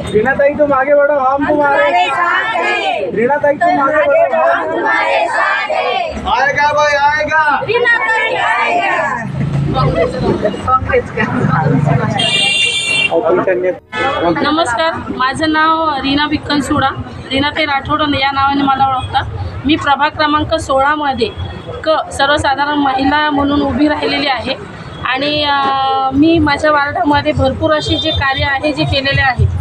रीनाताई तुम आगे बढ़ो, हम तुम्हारे साथ हैं। रीनाताई तुम आगे बढ़ो, हम तुम्हारे साथ हैं। आएगा भाई आएगा, रीनाताई आएगा। नमस्कार, माझं नाव रीना भिक्कन सोडा, रीनाताई राठोड या नावाने मला ओळखतात। मी प्रभाग क्रमांक 16 मध्ये सर्वसाधारण महिला म्हणून उभी राहिलेली आहे आणि मी माझ्या वार्डामध्ये भरपूर असे जे कार्य आहे जे केलेले आहे।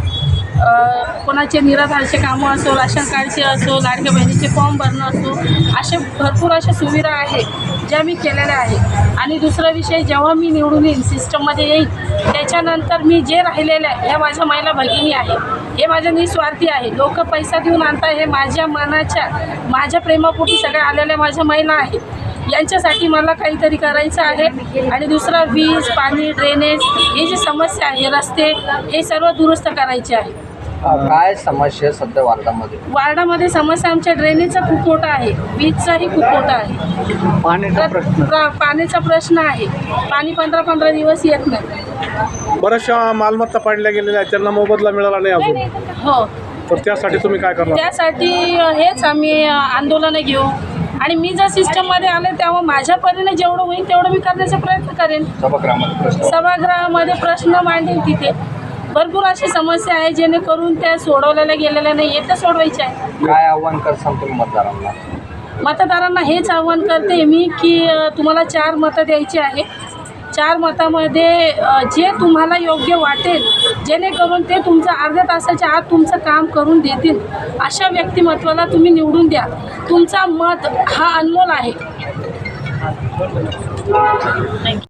कोणाचे निराधारचे कामं असो, राशन कार्डचे असो, लाडक्या बहिणीचे फॉर्म भरणं असो, असे भरपूर अशा सुविधा आहेत ज्या मी केलेल्या आहेत। आणि दुसरा विषय, जेव्हा मी निवडून येईन, सिस्टममध्ये येईन, त्याच्यानंतर मी जे राहिलेले आहे ह्या माझ्या महिला भगिनी आहे, हे माझ्या निस्वार्थी आहे। लोक पैसा देऊन आणता, हे माझ्या मनाच्या, माझ्या प्रेमापोटी सगळ्या आलेल्या माझ्या महिला आहेत। यांच्यासाठी मला काहीतरी करायचं आहे। आणि दुसरा, वीज, पाणी, ड्रेनेज, हे जे समस्या आहे, रस्ते, हे सर्व दुरुस्त करायचे आहे। काय समस्या सध्या वार्डामध्ये समस्या आमच्या ड्रेनेजचा खूप मोठा आहे, वीजचाही खूप मोठा आहे, पाण्याचा प्रश्न आहे। पाणी 15-15 दिवस येत नाही। बऱ्याचशा मालमत्ता पाडल्या गेलेल्या आहेत, त्यांना मोबदला मिळाला नाही अजून। हो, तर त्यासाठी तुम्ही काय करणार? त्यासाठी हेच आम्ही आंदोलनं घेऊ आणि मी जर सिस्टममध्ये आले तेव्हा माझ्या परीने जेवढं होईल तेवढं मी करण्याचा प्रयत्न करेन। सभागृहामध्ये प्रश्न मांडेन। तिथे भरपूर अशी समस्या आहे जेणेकरून त्या सोडवलेल्या गेलेल्या नाही, त्या सोडवायच्या आहे। काय आव्हान करसाल तुम्ही मतदारांना हेच आव्हान करते मी की तुम्हाला 4 मतं द्यायची आहे। 4 मतामध्ये जे तुम्हाला योग्य वाटेल, जेणेकरून ते तुमचं अर्ध्या तासाच्या आत तुमचं काम करून देतील, अशा व्यक्तिमत्वाला तुम्ही निवडून द्या। तुमचा मत हा अनमोल आहे।